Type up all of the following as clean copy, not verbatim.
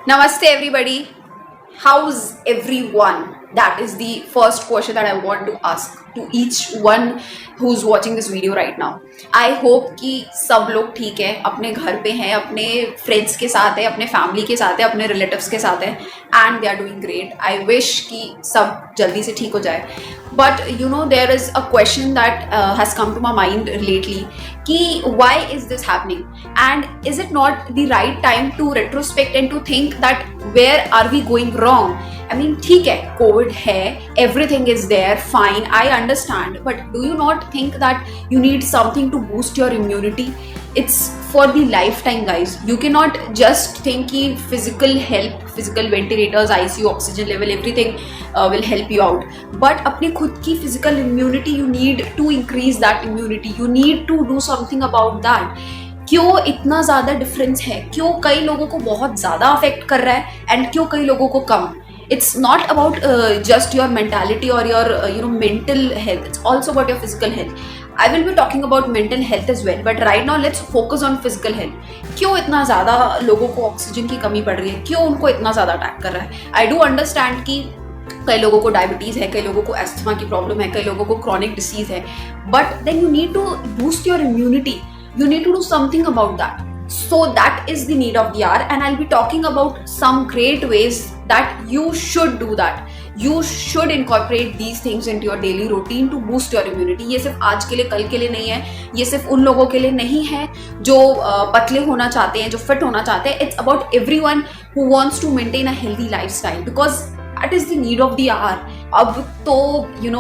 Namaste, everybody. How's everyone? That is the first question that I want to ask to each one who's watching this video right now. I hope कि सब लोग ठीक है, अपने घर पे हैं, अपने फ्रेंड्स के साथ है, अपने फैमिली के साथ है, अपने रिलेटिव्स के साथ है, and they are doing great. I wish कि सब जल्दी से ठीक हो जाए. But you know, there is a question that has come to my mind lately कि why is this happening, and is it not the right time to retrospect and to think that where are we going wrong? I mean, ठीक है, COVID है, everything is there, fine, I understand, but do you not think that you need something to boost your immunity? It's for the lifetime, guys. You cannot just think कि physical help, physical ventilators, ICU, oxygen level, everything will help you out. But अपनी खुद की physical immunity, you need to increase that immunity. You need to do something about that. क्यों इतना ज़्यादा difference है? क्यों कई लोगों को बहुत ज़्यादा अफेक्ट कर रहा है एंड क्यों कई लोगों को कम? It's not about just your mentality or your mental health. It's also about your physical health. I will be talking about mental health as well, but right now let's focus on physical health. क्यों इतना ज़्यादा लोगों को oxygen की कमी पड़ रही है? क्यों उनको इतना ज़्यादा अटैक कर रहा है? I do understand कि कई लोगों को डायबिटीज़ है, कई लोगों को एस्थमा की प्रॉब्लम है, कई लोगों को क्रॉनिक डिसीज है, but then you need to boost your immunity. You need to do something about that. So that is the need of the hour, and I'll be talking about some great ways that you should do that. You should incorporate these things into your daily routine to boost your immunity. ये सिर्फ आज के लिए, कल के लिए नहीं है. ये सिर्फ उन लोगों के लिए नहीं है जो पतले होना चाहते हैं, जो फिट होना चाहते हैं. It's about everyone who wants to maintain a healthy lifestyle, because that is the need of the hour. अब तो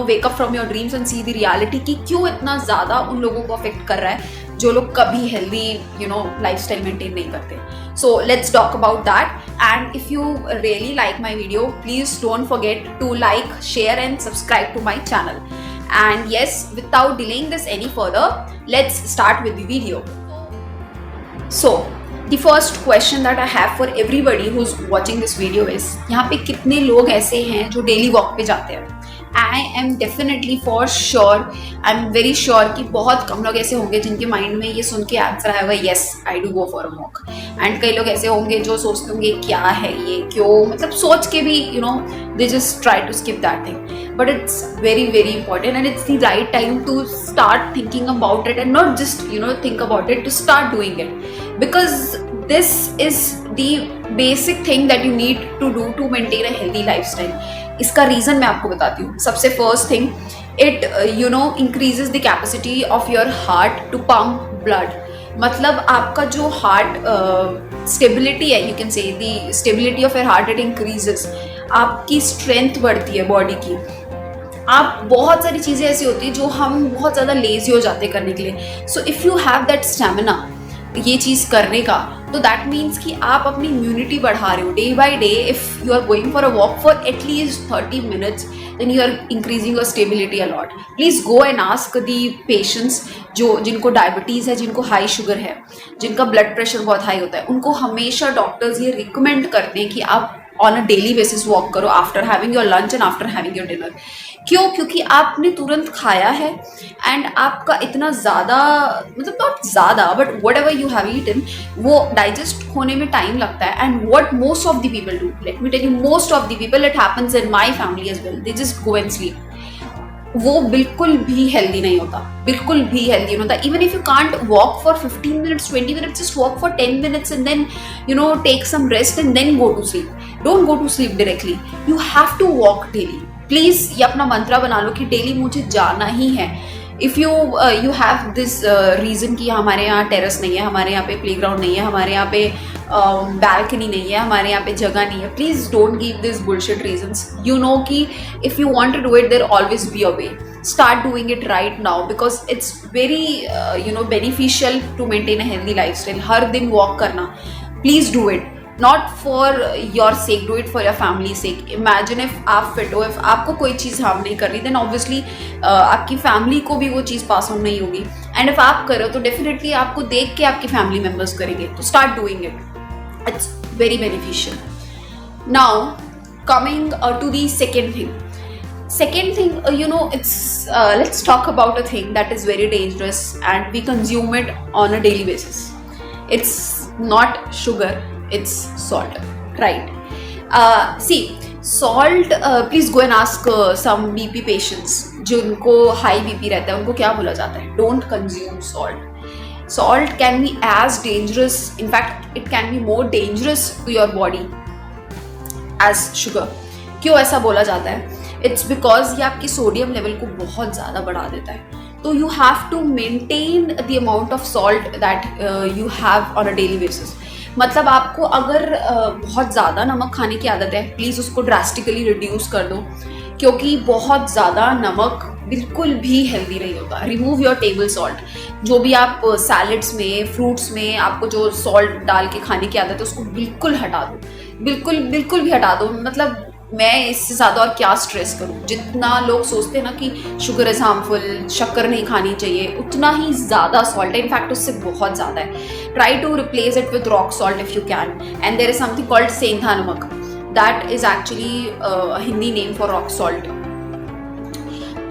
wake up from your dreams and see the reality कि क्यों इतना ज़्यादा उन लोगों को अफेक्ट कर रहा है जो लोग कभी हेल्दी लाइफस्टाइल मेंटेन नहीं करते. So let's talk about that. And if you really like my video, please don't forget to like, share and subscribe to my channel. And yes, without delaying this any further, let's start with the video. So the first question that I have for everybody who's watching this video is, यहाँ पे कितने लोग ऐसे हैं जो daily walk पे जाते हैं? I am definitely for sure, I'm very sure कि बहुत कम लोग ऐसे होंगे जिनके माइंड में ये सुन के आंसर आएगा yes, I do go for a walk. And कई लोग ऐसे होंगे जो सोचते होंगे क्या है ये, क्यों, मतलब सोच के भी they just try to skip that thing. But it's very very important, and it's the right time to start thinking about it, and not just think about it, to start doing it, because this is the basic thing that you need to do to maintain a healthy lifestyle. इसका reason मैं आपको बताती हूँ. सबसे first thing, it increases the capacity of your heart to pump blood. मतलब आपका जो heart stability है, you can say the stability of your heart, it increases. आपकी स्ट्रेंथ बढ़ती है बॉडी की. आप बहुत सारी चीज़ें ऐसी होती हैं जो हम बहुत ज़्यादा लेजी हो जाते हैं करने के लिए. So if you have that stamina ये चीज़ करने का, तो दैट मीन्स कि आप अपनी इम्यूनिटी बढ़ा रहे हो day by day. If you are going for a walk for at least 30 minutes, then you are increasing your stability a lot. Please go and ask the patients जिनको डायबिटीज़ है, जिनको हाई शुगर है, जिनका ब्लड प्रेशर बहुत high होता है, उनको हमेशा डॉक्टर्स ये रिकमेंड करते हैं कि आप on a daily basis walk करो after having your lunch and after having your dinner. क्यों? क्योंकि आपने तुरंत खाया है एंड आपका इतना ज़्यादा, मतलब नॉट ज़्यादा, but whatever you have eaten, वो डाइजेस्ट होने में टाइम लगता है. And what most of the people do, let me tell you, most of the people, it happens in my family as well, they just go and sleep. वो बिल्कुल भी healthy नहीं होता, बिल्कुल भी हेल्दी नहीं होता. Even if you can't walk for 15 minutes, 20 minutes, just walk for 10 minutes and then take some rest and then go to sleep. Don't go to sleep directly. You have to walk daily. Please ये अपना मंत्रा बना लो कि daily मुझे जाना ही है. If you have this reason कि हमारे यहाँ टेरेस नहीं है, हमारे यहाँ पे प्लेग्राउंड नहीं है, हमारे यहाँ पे बैल्कनी नहीं है, हमारे यहाँ पे जगह नहीं है, please don't give this bullshit reasons. You know कि if you want to do it, there always be a way. Start doing it right now, because it's very beneficial to maintain a healthy lifestyle. हर दिन walk करना, please do it. Not for your sake, do it for your family sake. Imagine if आप fit हो, if आपको कोई चीज़ harm नहीं कर रही, then obviously आपकी फैमिली को भी वो चीज़ पास ऑन नहीं होगी. एंड if आप करो तो डेफिनेटली आपको देख के आपके फैमिली मेम्बर्स करेंगे. तो start doing it. It's very beneficial. Now coming to the second thing. It's let's talk about a thing that is very dangerous and we consume it on a daily basis. It's not sugar, it's salt. right? See, salt, please go and ask some BP patients जिनको high BP रहता है, उनको क्या बोला जाता है? Don't consume salt. Salt can be as dangerous, in fact, it can be more dangerous to your body as sugar. क्यों ऐसा बोला जाता है? It's because ये आपकी सोडियम लेवल को बहुत ज़्यादा बढ़ा देता है. तो you have to maintain the amount of salt that you have on a daily basis. मतलब आपको अगर बहुत ज़्यादा नमक खाने की आदत है, प्लीज़ उसको ड्रास्टिकली रिड्यूस कर दो, क्योंकि बहुत ज़्यादा नमक बिल्कुल भी हेल्दी नहीं होता. Remove your table salt. जो भी आप सैलड्स में, फ्रूट्स में आपको जो सॉल्ट डाल के खाने की आदत है, उसको बिल्कुल हटा दो. बिल्कुल भी हटा दो. मतलब मैं इससे ज़्यादा और क्या स्ट्रेस करूँ. जितना लोग सोचते हैं ना कि शुगर इज़ हार्मफुल, शक्कर नहीं खानी चाहिए, उतना ही ज़्यादा सॉल्ट है. इनफैक्ट उससे बहुत ज़्यादा है. Try to replace it with rock salt if you can. And there is something called sendha namak. That is actually Hindi name for rock salt.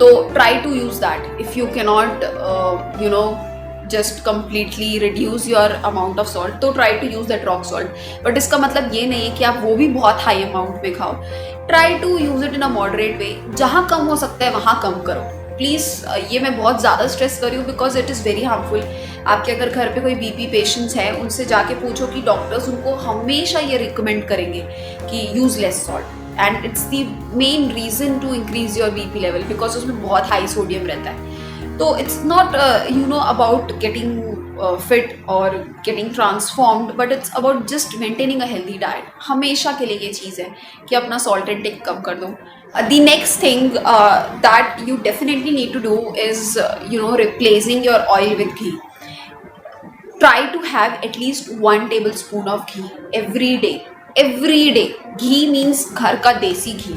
तो try to use that if you cannot just completely reduce your amount of salt, तो try to use that rock salt. but इसका मतलब ये नहीं है कि आप वो भी बहुत high amount में खाओ. try to use it in a moderate way. जहाँ कम हो सकता है वहाँ कम करो प्लीज़. ये मैं बहुत ज़्यादा स्ट्रेस कर रही हूँ because it is very harmful. आपके अगर घर पे कोई बीपी पेशेंट्स हैं, उनसे जाके पूछो कि डॉक्टर्स उनको हमेशा ये रिकमेंड करेंगे कि use less salt. And it's the main reason to increase your BP level because उसमें बहुत हाई सोडियम रहता है. तो it's not about getting fit or getting transformed, but it's about just maintaining a healthy diet. हमेशा के लिए ये चीज़ है कि अपना salt intake कम कर दो. The next thing that you definitely need to do is replacing your oil with ghee. Try to have at least 1 tablespoon of ghee every day. Ghee means घर का देसी घी.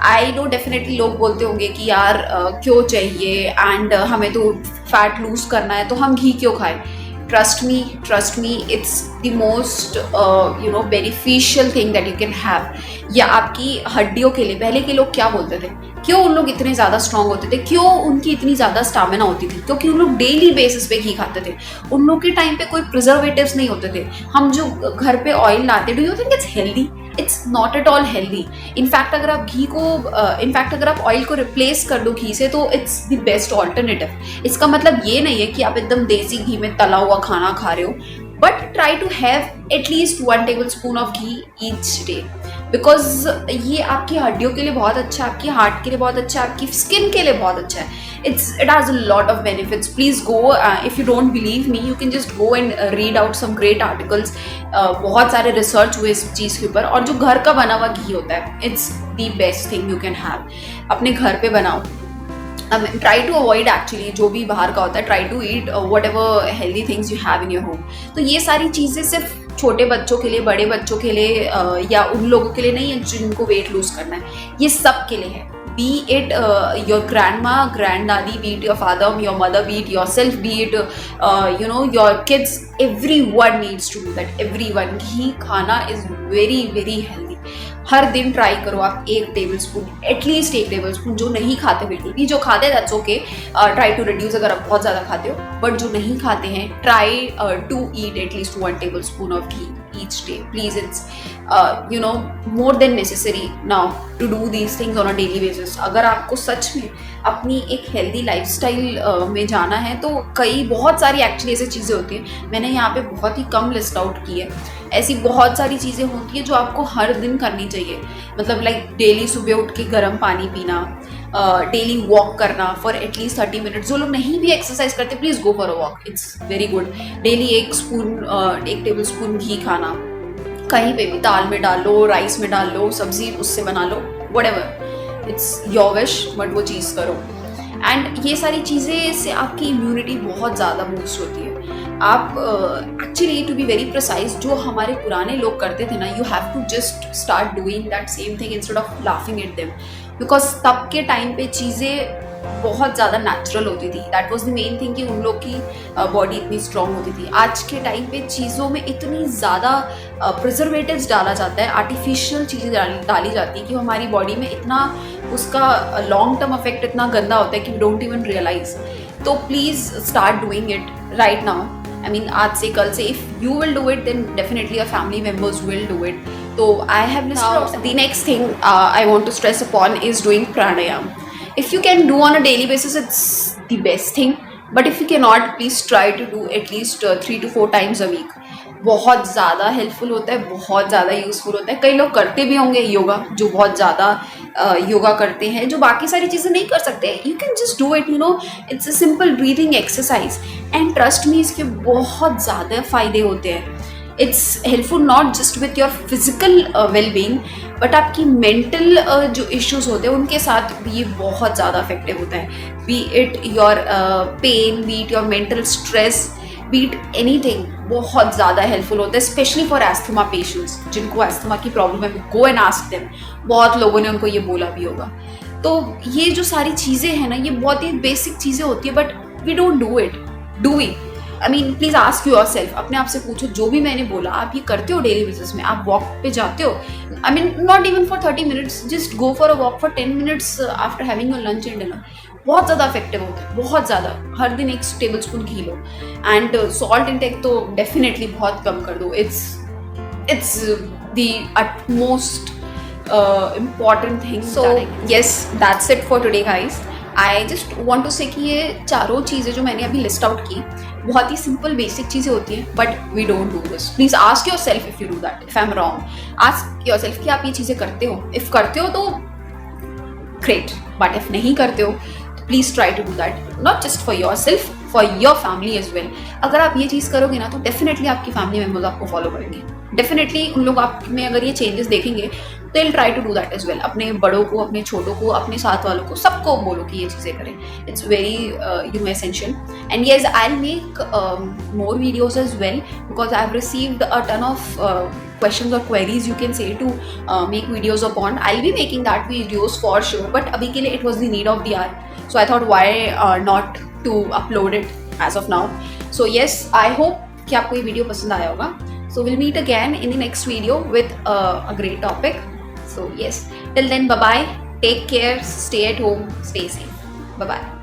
आई नो डेफिनेटली लोग बोलते होंगे कि यार क्यों चाहिए, एंड हमें तो फैट लूज करना है तो हम घी क्यों खाएं. Trust me, it's the most beneficial thing that you can have. या आपकी हड्डियों के लिए. पहले के लोग क्या बोलते थे, क्यों उन लोग इतने ज़्यादा स्ट्रांग होते थे, क्यों उनकी इतनी ज़्यादा स्टामिना होती थी? क्योंकि उन लोग डेली बेसिस पे घी खाते थे. उन लोग के टाइम पे कोई प्रिजर्वेटिव्स नहीं होते थे. हम जो घर पे oil latte, do you think it's healthy? It's not at all healthy. In fact अगर आप ऑयल को रिप्लेस कर दो घी से, तो इट्स द बेस्ट ऑल्टरनेटिव. इसका मतलब ये नहीं है कि आप एकदम देसी घी में तला हुआ खाना खा रहे हो, but try to have at least 1 tablespoon of ghee each day. Because ये आपकी हड्डियों के लिए बहुत अच्छा है, आपकी हार्ट के लिए बहुत अच्छा है, आपकी स्किन के लिए बहुत अच्छा है. it has a lot of benefits. Please go, if you don't believe me, you can just go and read out some great articles. बहुत सारे रिसर्च हुए इस चीज़ के ऊपर. और जो घर का बना हुआ घी होता है, it's the best thing you can have. अपने घर पे बनाओ. Try to avoid actually जो भी बाहर का होता है. Try to eat whatever healthy things you have in your home. तो ये सारी चीज़ें सिर्फ छोटे बच्चों के लिए, बड़े बच्चों के लिए या उन लोगों के लिए नहीं है जिनको वेट लूज करना है. ये सब के लिए है. Be it your grandma, granddaddy, be it your father, your mother, be it yourself, be it your kids. Everyone needs to do that. Everyone. घी खाना is very very healthy. हर दिन ट्राई करो आप 1 tablespoon, एटलीस्ट 1 tablespoon. जो नहीं खाते बिल्कुल भी, जो खाते that's okay, try to reduce अगर आप बहुत ज़्यादा खाते हो. बट जो नहीं खाते हैं, try to eat at least 1 tablespoon of ghee each day. Please, it's more than necessary now to do these things on a daily basis. अगर आपको सच में अपनी एक हेल्दी लाइफस्टाइल में जाना है, तो बहुत सारी एक्चुअली ऐसी चीज़ें होती हैं. मैंने यहाँ पे बहुत ही कम लिस्ट आउट की है. ऐसी बहुत सारी चीज़ें होती हैं जो आपको हर दिन करनी चाहिए. मतलब लाइक डेली सुबह उठ के गर्म पानी पीना, डेली वॉक करना फॉर एटलीस्ट 30 मिनट्स. जो लोग नहीं भी एक्सरसाइज करते, please go for a walk. It's very good. Daily 1 tablespoon घी खाना, कहीं पे भी, दाल में डाल लो, राइस में डाल लो, सब्जी उससे बना लो, whatever, it's your wish, but वो चीज़ करो. एंड ये सारी चीज़ें से आपकी इम्यूनिटी बहुत ज़्यादा बूस्ट होती है. आप actually to be very precise, जो हमारे पुराने लोग करते थे ना, you have to just start doing that same thing instead of laughing at them. Because तब के टाइम पे चीज़ें बहुत ज़्यादा नेचुरल होती थी. That was the main thing कि उन लोग की बॉडी इतनी स्ट्रांग होती थी. आज के टाइम पे चीज़ों में इतनी ज़्यादा प्रिजर्वेटिव्स डाला जाता है, आर्टिफिशियल चीज़ें डाली जाती है कि हमारी बॉडी में इतना उसका लॉन्ग टर्म इफेक्ट इतना गंदा होता है कि वी डोंट इवन रियलाइज. तो please start doing it right now. I mean आज से, कल से. If you will do it, then definitely your family members will do it. तो I have listed the next thing I want to stress upon is doing pranayama. If you can do on a daily basis, it's the best thing. But if you cannot, please try to do at least 3 to 4 times a week. बहुत ज़्यादा helpful होता है, बहुत ज़्यादा useful होता है. कई लोग करते भी होंगे योगा, जो बहुत ज़्यादा योगा करते हैं, जो बाकी सारी चीज़ें नहीं कर सकते. You can just do it, you know. It's a simple breathing exercise and trust me, इसके बहुत ज़्यादा फ़ायदे होते हैं. It's helpful not just with your physical wellbeing, but आपकी मेंटल जो इश्यूज होते हैं उनके साथ भी ये बहुत ज़्यादा इफेक्टिव होता है. Be it your pain, be it your mental stress, be it anything, बहुत ज़्यादा हेल्पफुल होता है. स्पेशली फॉर एस्थमा पेशेंट्स, जिनको एस्थमा की प्रॉब्लम है, गो एंड आस्क देम. बहुत लोगों ने उनको ये बोला भी होगा. तो ये जो सारी चीज़ें हैं ना, ये बहुत ही बेसिक चीज़ें होती है, but we don't do it. Do we? I mean, please ask yourself, अपने आप से पूछो, जो भी मैंने बोला आप ये करते हो डेली बेसिस में? आप वॉक पे जाते हो? I mean, not even for 30 minutes, just go for a walk for 10 minutes after having your lunch and dinner. बहुत ज़्यादा इफेक्टिव होता है, बहुत ज़्यादा. हर दिन 1 table spoon ghee low. And salt intake तो डेफिनेटली बहुत कम कर दो. It's the utmost important thing. So yes, that's it for today guys. I just want to say कि ये चारों चीज़ें जो मैंने अभी लिस्ट आउट की बहुत ही सिंपल बेसिक चीज़ें होती हैं, but we don't do this. Please ask yourself if you do that. If I am wrong, ask yourself कि आप ये चीज़ें करते हो. इफ़ करते हो तो ग्रेट, बट इफ़ नहीं करते हो तो please try to do that. Not just for yourself, for your family as well. अगर आप ये चीज़ करोगे ना तो डेफिनेटली आपकी फैमिली मेम्बर्स आपको फॉलो करेंगे. डेफिनेटली उन लोग आप में अगर ये चेंजेस देखेंगे तो will try to do that as well. अपने बड़ों को, अपने छोटों को, अपने साथ वालों को, सबको बोलो कि ये चीज़ें करें. It's very you know essential. And yes, I will make more videos as well because I have received a ton of questions or queries you can say to make videos upon. I'll be making that videos for sure, but abhi ke liye it was the need of the hour, so I thought why not to upload it as of now. So yes, I hope कि आपको ये video पसंद आया होगा. So we'll meet again in the next video with a great topic. So yes, till then, bye bye, take care, stay at home, stay safe, bye bye.